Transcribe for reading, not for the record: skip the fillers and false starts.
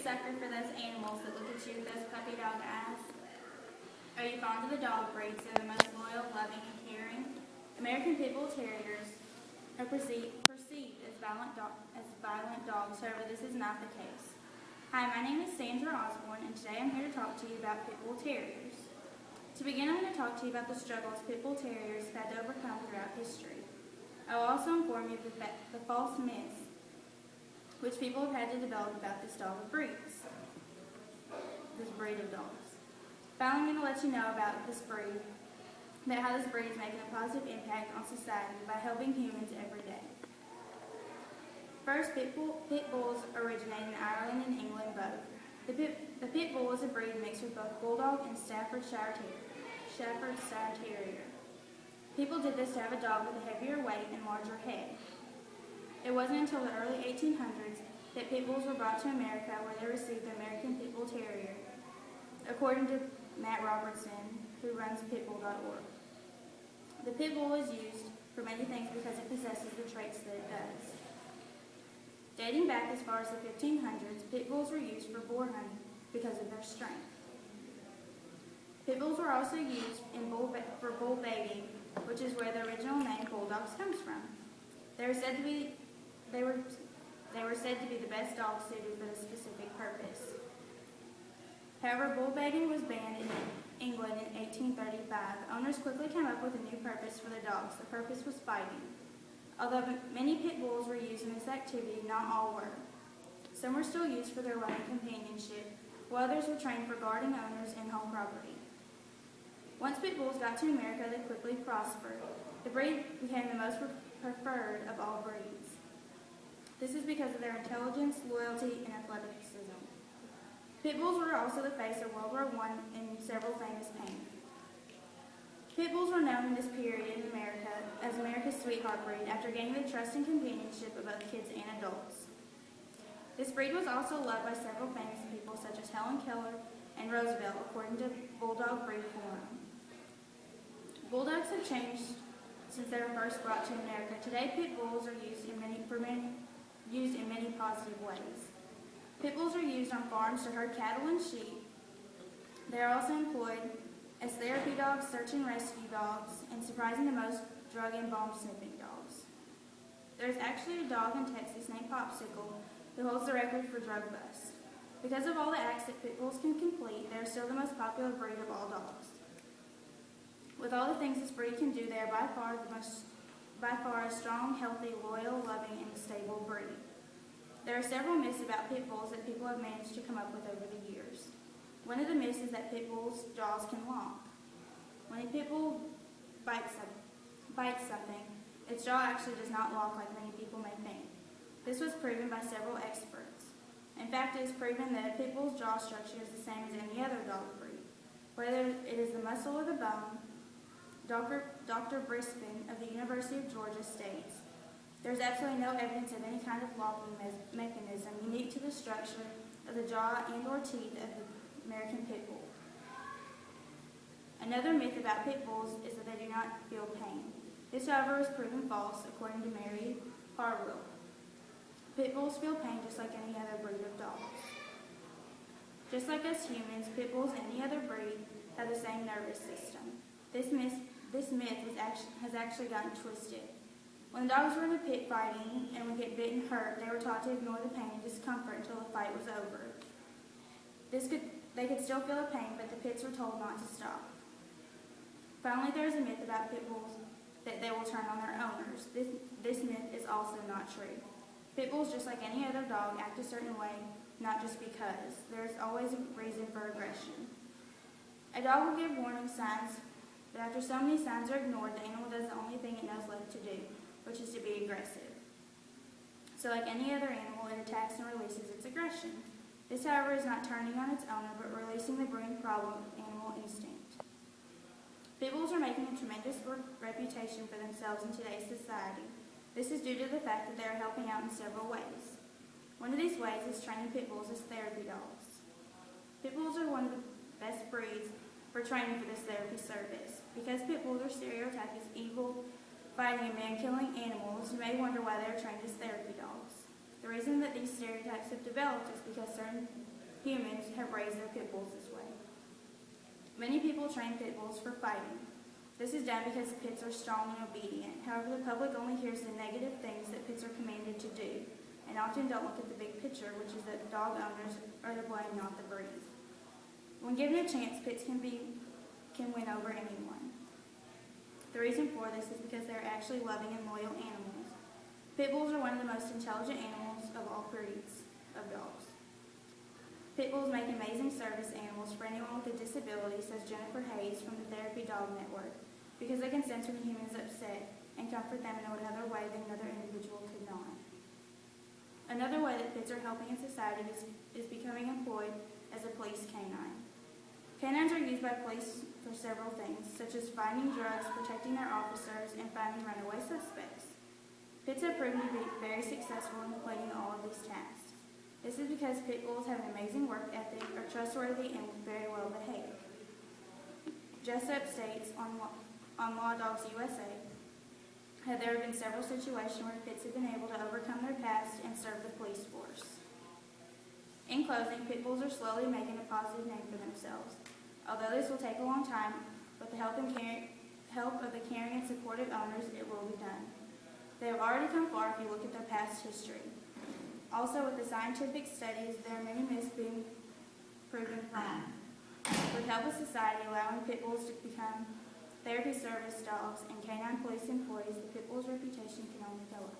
sucker for those animals that look at you with those puppy dog eyes? Are you fond of the dog breeds that are the most loyal, loving, and caring? American Pit Bull Terriers are perceived as violent dogs, however, this is not the case. Hi, my name is Sandra Osborne, and today I'm here to talk to you about Pit Bull Terriers. To begin, I'm going to talk to you about the struggles Pit Bull Terriers have had to overcome throughout history. I will also inform you of the false myths which people have had to develop about this breed of dogs. Finally, I'm going to let you know about how this breed is making a positive impact on society by helping humans every day. First, pit bulls originate in Ireland and England both. The pit bull is a breed mixed with both bulldog and Staffordshire Terrier. People did this to have a dog with a heavier weight and larger head. It wasn't until the early 1800s that pit bulls were brought to America, where they received the American Pit Bull Terrier, according to Matt Robertson, who runs pitbull.org. The pit bull is used for many things because it possesses the traits that it does. Dating back as far as the 1500s, pit bulls were used for boar hunting because of their strength. Pit bulls were also used for bull baiting, which is where the original name bulldogs comes from. They were said to be the best dogs suited for this specific purpose. However, bull baiting was banned in England in 1835. Owners quickly came up with a new purpose for the dogs. The purpose was fighting. Although many pit bulls were used in this activity, not all were. Some were still used for their loving companionship, while others were trained for guarding owners and home property. Once pit bulls got to America, they quickly prospered. The breed became the most preferred of all breeds. This is because of their intelligence, loyalty, and athleticism. Pit bulls were also the face of World War I and several famous paintings. Pit bulls were known in this period in America as America's sweetheart breed after gaining the trust and companionship of both kids and adults. This breed was also loved by several famous people such as Helen Keller and Roosevelt, according to Bulldog Breed Forum. Bulldogs have changed since they were first brought to America. Today, pit bulls are used in many positive ways. Pit bulls are used on farms to herd cattle and sheep. They are also employed as therapy dogs, search and rescue dogs, and surprisingly the most drug and bomb sniffing dogs. There is actually a dog in Texas named Popsicle who holds the record for drug bust. Because of all the acts that pit bulls can complete, they are still the most popular breed of all dogs. With all the things this breed can do, they are by far a strong, healthy, loyal, loving, and stable breed. There are several myths about pit bulls that people have managed to come up with over the years. One of the myths is that pit bulls' jaws can lock. When a pit bull bites something, its jaw actually does not lock like many people may think. This was proven by several experts. In fact, it is proven that a pit bull's jaw structure is the same as any other dog breed. Whether it is the muscle or the bone, Dr. Brisbane of the University of Georgia states, there is absolutely no evidence of any kind of locking mechanism unique to the structure of the jaw and or teeth of the American pit bull. Another myth about pit bulls is that they do not feel pain. This, however, is proven false, according to Mary Harwell. Pit bulls feel pain just like any other breed of dogs. Just like us humans, pit bulls and any other breed have the same nervous system. This myth has actually gotten twisted. When the dogs were in the pit fighting and would get bit and hurt, they were taught to ignore the pain and discomfort until the fight was over. They could still feel the pain, but the pits were told not to stop. Finally, there is a myth about pit bulls that they will turn on their owners. This myth is also not true. Pit bulls, just like any other dog, act a certain way, not just because. There is always a reason for aggression. A dog will give warning signs, but after so many signs are ignored, the animal does the only thing it knows left to do, which is to be aggressive. So like any other animal, it attacks and releases its aggression. This, however, is not turning on its owner, but releasing the brewing problem of animal instinct. Pit bulls are making a tremendous reputation for themselves in today's society. This is due to the fact that they are helping out in several ways. One of these ways is training pit bulls as therapy dogs. Pit bulls are one of the best breeds for training for this therapy service. Because pit bulls are stereotyped as evil, fighting and man-killing animals, you may wonder why they are trained as therapy dogs. The reason that these stereotypes have developed is because certain humans have raised their pit bulls this way. Many people train pit bulls for fighting. This is done because pits are strong and obedient. However, the public only hears the negative things that pits are commanded to do, and often don't look at the big picture, which is that dog owners are to blame, not the breed. When given a chance, pits can win over anyone. The reason for this is because they're actually loving and loyal animals. Pit bulls are one of the most intelligent animals of all breeds of dogs. Pit bulls make amazing service animals for anyone with a disability, says Jennifer Hayes from the Therapy Dog Network, because they can sense when a human is upset and comfort them in another way that another individual could not. Another way that pits are helping in society is becoming employed as a police canine. Canines are used by police for several things, such as finding drugs, protecting their officers, and finding runaway suspects. Pits have proven to be very successful in completing all of these tasks. This is because pit bulls have an amazing work ethic, are trustworthy, and very well behaved. Jessup states on Law Dogs USA that there have been several situations where pits have been able to overcome their past and serve the police force. In closing, pit bulls are slowly making a positive name for themselves. Although this will take a long time, with the help of the caring and supportive owners, it will be done. They have already come far if you look at their past history. Also, with the scientific studies, there are many myths being proven wrong. With help of society allowing pit bulls to become therapy service dogs and canine police employees, the pit bull's reputation can only go up.